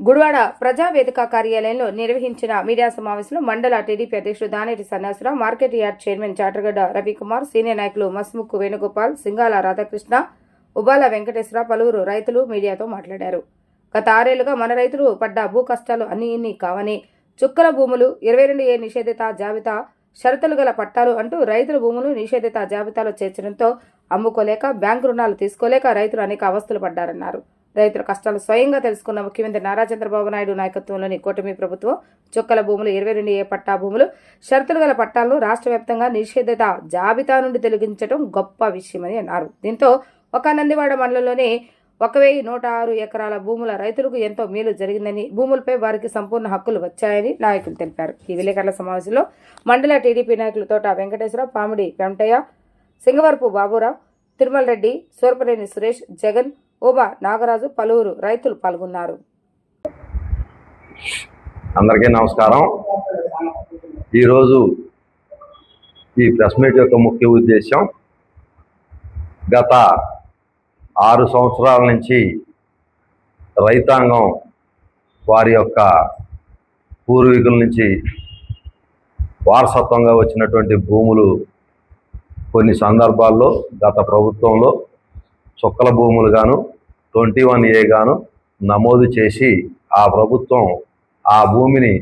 గుడివాడ ప్రజావేదిక కార్యాలయంలో నిర్వహించిన మీడియా సమావేశంలో మండల టీడీపీ అధ్యక్షుడు Daneti Sanyasa Rao, market yard chairman Chatagadda Ravikumar, senior నాయకులు మస్ముక్కు వేణుగోపాల్, సింగాల రాధాకృష్ణ, ఉబాల వెంకటేశ్వర, పలువురు రైతులు మీడియాతో మాట్లాడారు. గత 6 ఏళ్లుగా మన రైతులు పడ్డ భూ కష్టాలు అన్ని ఇన్ని కావని, చుక్కల భూములు, 22A నిషేధిత జాబితా, షరతులు గల పట్టాలు అంటూ రైతుల భూములు నిషేధిత జాబితాలో చేర్చడంతో అమ్ముకోలేక, బ్యాంకు రుణాలు తీసుకోలేక రైతులు అనేక అవస్థలు పడ్డారన్నారు. రైతుల కష్టాలు స్వయంగా తెలుసుకున్న ముఖ్యమంత్రి నారా చంద్రబాబు నాయుడు నాయకత్వంలోని కూటమి ప్రభుత్వం చుక్కల భూములు, 22A పట్టా భూములు, షరతులు గల పట్టాలను రాష్ట్ర వ్యాప్తంగా నిషేధిత జాబితా నుండి తొలగించడం గొప్ప విషయమని అన్నారు. దీంతో ఒక నందివాడ మండలంలోని 1106 ఎకరాల భూముల రైతులకు ఎంతో మేలు జరిగిందని, భూములపై వారికి సంపూర్ణ హక్కులు వచ్చాయని నాయకులు తెలిపారు. ఈ విలేకరుల సమావేశంలో మండల టీడీపీ నాయకులు తోట వెంకటేశ్వర, పామిడి వెంటయ్య, సింగవరపు బాబురావు, తిరుమల రెడ్డి, సూర్పనేని సురేష్, జగన్, ఓబా నాగరాజు, పలువురు రైతులు పాల్గొన్నారు. అందరికీ నమస్కారం. ఈరోజు ఈ ప్రెస్ మీట్ యొక్క ముఖ్య ఉద్దేశం, గత 6 సంవత్సరాల నుంచి రైతాంగం వారి యొక్క పూర్వీకుల నుంచి వారసత్వంగా వచ్చినటువంటి భూములు కొన్ని సందర్భాల్లో గత ప్రభుత్వంలో చుక్కల భూములు గాను 21A గాను నమోదు చేసి ఆ ప్రభుత్వం ఆ భూమిని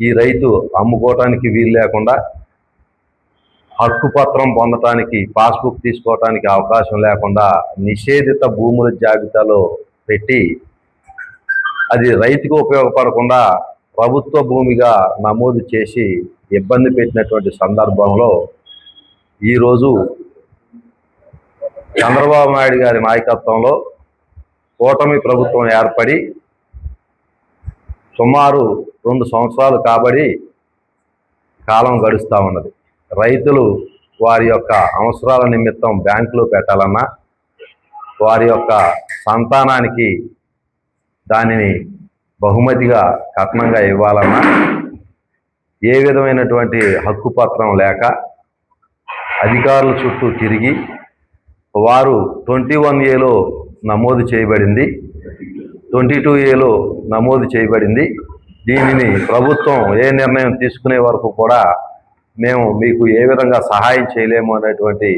ఈ రైతు అమ్ముకోవటానికి వీలు లేకుండా, హక్కు పత్రం పొందటానికి, పాస్బుక్ తీసుకోవటానికి అవకాశం లేకుండా నిషేధిత భూముల జాబితాలో పెట్టి అది రైతుకు ఉపయోగపడకుండా ప్రభుత్వ భూమిగా నమోదు చేసి ఇబ్బంది పెట్టినటువంటి సందర్భంలో ఈరోజు చంద్రబాబు నాయుడు గారి నాయకత్వంలో కూటమి ప్రభుత్వం ఏర్పడి సుమారు 2 సంవత్సరాలు కాబడి కాలం గడుస్తూ ఉన్నది. రైతులు వారి యొక్క అవసరాల నిమిత్తం బ్యాంకులో పెట్టాలన్నా, వారి యొక్క సంతానానికి దానిని బహుమతిగా కట్నంగా ఇవ్వాలన్నా ఏ విధమైనటువంటి హక్కు పత్రం లేక అధికారుల చుట్టూ తిరిగి వారు 21Aలో నమోదు చేయబడింది, 22Aలో నమోదు చేయబడింది. దీనిని ప్రభుత్వం ఏ నిర్ణయం తీసుకునే వరకు కూడా మేము మీకు ఏ విధంగా సహాయం చేయలేము అనేటువంటి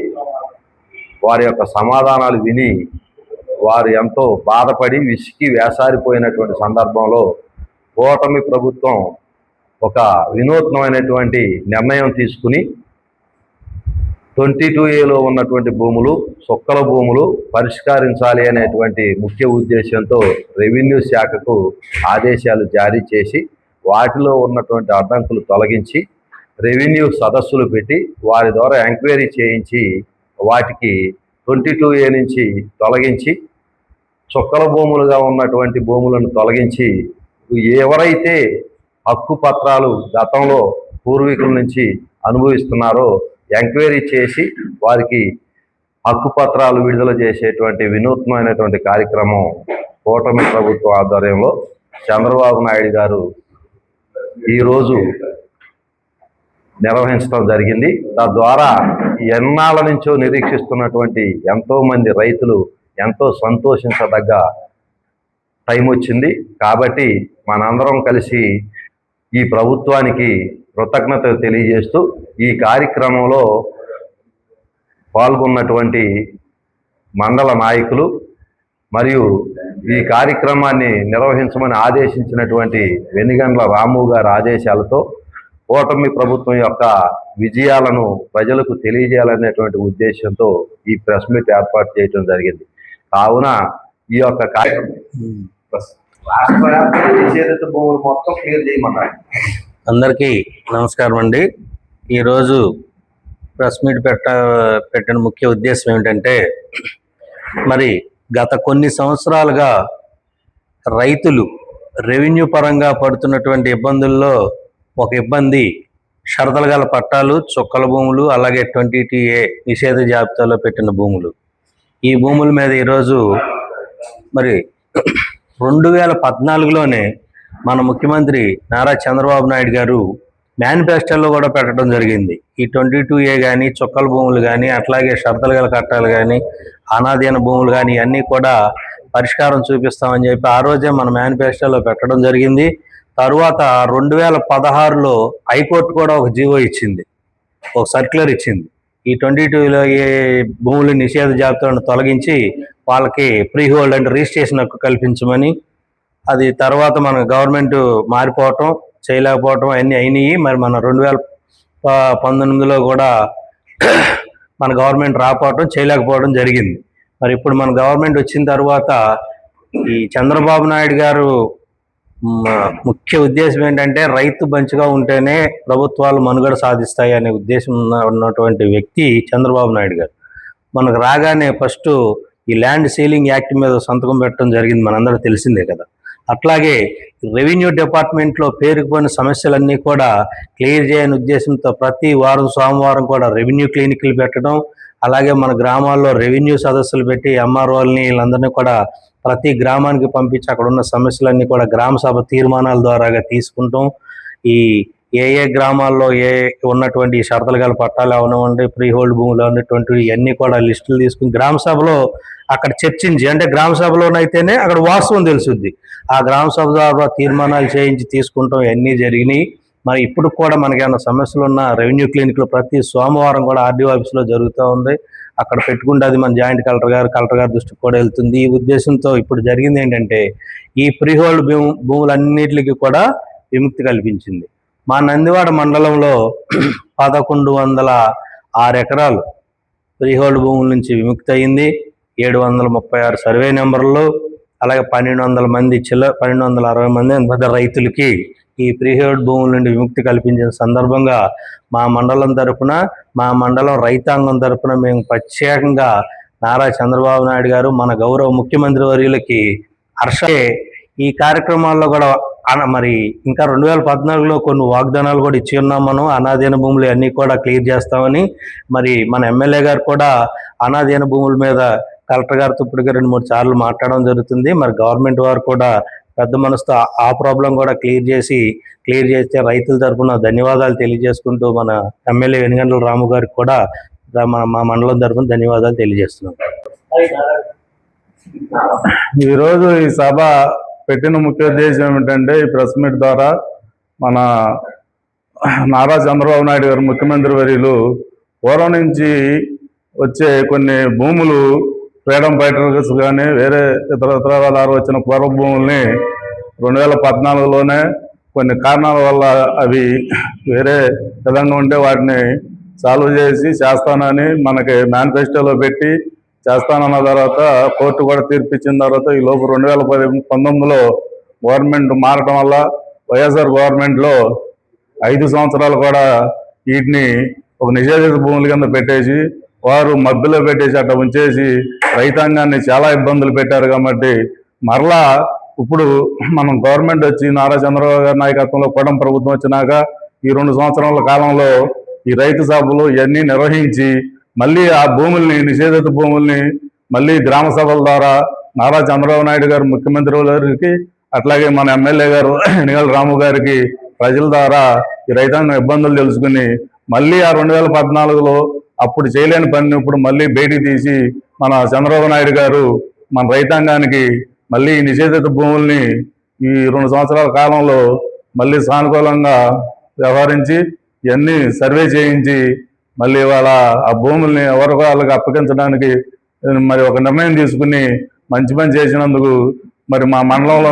వారి యొక్క సమాధానాలు విని వారు ఎంతో బాధపడి విసిగి వేసారిపోయినటువంటి సందర్భంలో కూటమి ప్రభుత్వం ఒక వినూత్నమైనటువంటి నిర్ణయం తీసుకుని 22Aలో ఉన్నటువంటి భూములు, చుక్కల భూములు పరిష్కరించాలి అనేటువంటి ముఖ్య ఉద్దేశంతో రెవెన్యూ శాఖకు ఆదేశాలు జారీ చేసి వాటిలో ఉన్నటువంటి అడ్డంకులు తొలగించి రెవెన్యూ సదస్సులు పెట్టి వారి ద్వారా ఎంక్వైరీ చేయించి వాటికి 22A నుంచి తొలగించి చుక్కల భూములుగా ఉన్నటువంటి భూములను తొలగించి ఎవరైతే హక్కు పత్రాలు గతంలో పూర్వీకుల నుంచి అనుభవిస్తున్నారో ఎంక్వైరీ చేసి వారికి హక్కు పత్రాలు విడుదల చేసేటువంటి వినూత్నమైనటువంటి కార్యక్రమం కూటమి ప్రభుత్వ ఆధ్వర్యంలో చంద్రబాబు నాయుడు గారు ఈరోజు నిర్వహించడం జరిగింది. తద్వారా ఎన్నాళ్ళ నుంచో నిరీక్షిస్తున్నటువంటి ఎంతోమంది రైతులు ఎంతో సంతోషించదగ్గ టైం వచ్చింది. కాబట్టి మనందరం కలిసి ఈ ప్రభుత్వానికి కృతజ్ఞతలు తెలియజేస్తూ ఈ కార్యక్రమంలో పాల్గొన్నటువంటి మండల నాయకులు మరియు ఈ కార్యక్రమాన్ని నిర్వహించమని ఆదేశించినటువంటి వెనిగండ్ల రాము గారి ఆదేశాలతో కూటమి ప్రభుత్వం యొక్క విజయాలను ప్రజలకు తెలియజేయాలనేటువంటి ఉద్దేశంతో ఈ ప్రెస్ మీట్ ఏర్పాటు చేయడం జరిగింది. కావున ఈ యొక్క కార్యక్రమం నిషేధిత భూములు మొత్తం క్లియర్ చేయమన్నారు. అందరికీ నమస్కారం అండి. ఈరోజు ప్రెస్ మీట్ పెట్టిన ముఖ్య ఉద్దేశం ఏమిటంటే, మరి గత కొన్ని సంవత్సరాలుగా రైతులు రెవెన్యూ పరంగా పడుతున్నటువంటి ఇబ్బందుల్లో ఒక ఇబ్బంది షరతులు గల పట్టాలు, చుక్కల భూములు, అలాగే 22A నిషేధ జాబితాలో పెట్టిన భూములు. ఈ భూముల మీద ఈరోజు మరి 2014లోనే మన ముఖ్యమంత్రి నారా చంద్రబాబు నాయుడు గారు మేనిఫెస్టోలో కూడా పెట్టడం జరిగింది. ఈ 22A కానీ, చుక్కల భూములు కానీ, అట్లాగే షరతులు గల కట్టాలు కానీ, అనాధీన భూములు కానీ అన్నీ కూడా పరిష్కారం చూపిస్తామని చెప్పి ఆ రోజే మన మేనిఫెస్టోలో పెట్టడం జరిగింది. తరువాత 2016లో హైకోర్టు కూడా ఒక జీవో ఇచ్చింది, ఒక సర్క్యులర్ ఇచ్చింది. ఈ 22లో ఏ భూముల నిషేధ జాబితాలను తొలగించి వాళ్ళకి ప్రీ హోల్డ్ అంటే రిజిస్ట్రేషన్ హక్కు కల్పించమని. అది తర్వాత మన గవర్నమెంట్ మారిపోవటం, చేయలేకపోవటం అన్నీ అయినాయి. మరి మన 2019లో కూడా మన గవర్నమెంట్ రాకపోవటం, చేయలేకపోవడం జరిగింది. మరి ఇప్పుడు మన గవర్నమెంట్ వచ్చిన తర్వాత ఈ చంద్రబాబు నాయుడు గారు ముఖ్య ఉద్దేశం ఏంటంటే రైతు మంచిగా ఉంటేనే ప్రభుత్వాలు మనుగడ సాధిస్తాయి అనే ఉద్దేశం ఉన్నటువంటి వ్యక్తి చంద్రబాబు నాయుడు గారు. మనకు రాగానే ఫస్ట్ ఈ ల్యాండ్ సీలింగ్ యాక్ట్ మీద సంతకం పెట్టడం జరిగింది, మనందరూ తెలిసిందే కదా. అట్లాగే రెవెన్యూ డిపార్ట్మెంట్లో పేరుకుపోయిన సమస్యలన్నీ కూడా క్లియర్ చేయని ఉద్దేశంతో ప్రతి వారం సోమవారం కూడా రెవెన్యూ క్లినిక్లు పెట్టడం, అలాగే మన గ్రామాల్లో రెవెన్యూ సదస్సులు పెట్టి ఎంఆర్ఓల్ని వీళ్ళందరినీ కూడా ప్రతి గ్రామానికి పంపించి అక్కడ ఉన్న సమస్యలన్నీ కూడా గ్రామ సభ తీర్మానాల ద్వారాగా తీసుకుంటాం. ఈ ఏ గ్రామాల్లో ఉన్నటువంటి షరతులు గల పట్టాలు అవనివ్వండి, ఫ్రీ హోల్డ్ భూములు ఉన్నటువంటి ఇవన్నీ కూడా లిస్టులు తీసుకుని గ్రామ సభలో అక్కడ చర్చించి, అంటే గ్రామ సభలోనైతేనే అక్కడ వాస్తవం తెలుసుద్ది, ఆ గ్రామ సభ ద్వారా తీర్మానాలు చేయించి తీసుకుంటాం. ఇవన్నీ జరిగినాయి. మరి ఇప్పుడు కూడా మనకేమైనా సమస్యలు ఉన్న రెవెన్యూ క్లినిక్లో ప్రతి సోమవారం కూడా ఆర్డీఓ ఆఫీస్లో జరుగుతూ ఉంది. అక్కడ పెట్టుకుంటే అది మన జాయింట్ కలెక్టర్ గారి దృష్టికి కూడా వెళ్తుంది. ఈ ఉద్దేశంతో ఇప్పుడు జరిగింది ఏంటంటే ఈ ఫ్రీ హోల్డ్ భూములన్నిటికీ కూడా విముక్తి కల్పించింది. మా నందివాడ మండలంలో 1106 ఎకరాలు ఫ్రీ హోల్డ్ భూముల నుంచి విముక్తి అయింది. 736 సర్వే నెంబర్లు, అలాగే 1260 మంది రైతులకి ఈ ఫ్రీ హోల్డ్ భూముల నుండి విముక్తి కల్పించిన సందర్భంగా మా మండలం తరఫున, మా మండలం రైతాంగం తరఫున మేము ప్రత్యేకంగా నారా చంద్రబాబు నాయుడు గారు, మన గౌరవ ముఖ్యమంత్రి వర్యులకి ఈ కార్యక్రమాల్లో కూడా మరి ఇంకా 2014లో కొన్ని వాగ్దానాలు కూడా ఇచ్చి ఉన్నాం. మనం అనాధీన భూములు అన్నీ కూడా క్లియర్ చేస్తామని. మరి మన ఎమ్మెల్యే గారు కూడా అనాధీన భూముల మీద కలెక్టర్ గారితో ఇప్పటికే 2-3 సార్లు మాట్లాడడం జరుగుతుంది. మరి గవర్నమెంట్ వారు కూడా పెద్ద మనసుతో ఆ ప్రాబ్లం కూడా క్లియర్ చేస్తే రైతుల తరఫున ధన్యవాదాలు తెలియజేసుకుంటూ మన ఎమ్మెల్యే వెనుగండ్ల రాము గారికి కూడా మా మండలం తరఫున ధన్యవాదాలు తెలియజేస్తున్నాం. ఈరోజు ఈ సభ పెట్టిన ముఖ్య ఉద్దేశం ఏమిటంటే, ఈ ప్రెస్ మీట్ ద్వారా మన నారా చంద్రబాబు నాయుడు గారు ముఖ్యమంత్రి వర్యులు పూర్వం నుంచి వచ్చే కొన్ని భూములు ఫ్రీడమ్ ఫైటర్స్ కానీ వేరే ఇతర వారు వచ్చిన పూర్వ భూముల్ని 2014లోనే కొన్ని కారణాల వల్ల అవి వేరే విధంగా ఉంటే వాటిని సాల్వ్ చేస్తానని మనకి మేనిఫెస్టోలో పెట్టి చేస్తానన్న తర్వాత కోర్టు కూడా తీర్పిచ్చిన తర్వాత ఈ లోపు 2019లో గవర్నమెంట్ మారటం వల్ల వైఎస్ఆర్ గవర్నమెంట్లో 5 సంవత్సరాలు కూడా వీటిని ఒక నిషేధిత భూముల కింద పెట్టేసి వారు మధ్యలో పెట్టేసి అట్లా ఉంచేసి రైతాంగాన్ని చాలా ఇబ్బందులు పెట్టారు. కాబట్టి మరలా ఇప్పుడు మనం గవర్నమెంట్ వచ్చి నారా చంద్రబాబు గారి నాయకత్వంలో కూటమి ప్రభుత్వం వచ్చినాక ఈ 2 సంవత్సరాల కాలంలో ఈ రైతు సభలు ఇవన్నీ నిర్వహించి మళ్ళీ ఆ భూముల్ని, నిషేధిత భూముల్ని మళ్ళీ గ్రామ సభల ద్వారా నారా చంద్రబాబు నాయుడు గారు ముఖ్యమంత్రి గారికి, అట్లాగే మన ఎమ్మెల్యే గారు వెనుగండ్ల రాము గారికి ప్రజల ద్వారా ఈ రైతాంగం ఇబ్బందులు తెలుసుకుని మళ్ళీ ఆ 2014లో అప్పుడు చేయలేని పని ఇప్పుడు మళ్ళీ బయటికి తీసి మన చంద్రబాబు నాయుడు గారు మన రైతాంగానికి మళ్ళీ ఈ నిషేధిత భూముల్ని ఈ 2 సంవత్సరాల కాలంలో మళ్ళీ సానుకూలంగా వ్యవహరించి ఇవన్నీ సర్వే చేయించి మళ్ళీ వాళ్ళ ఆ భూముల్ని ఎవరికి వాళ్ళకి అప్పగించడానికి మరి ఒక నిర్ణయం తీసుకుని మంచి పని చేసినందుకు మరి మా మండలంలో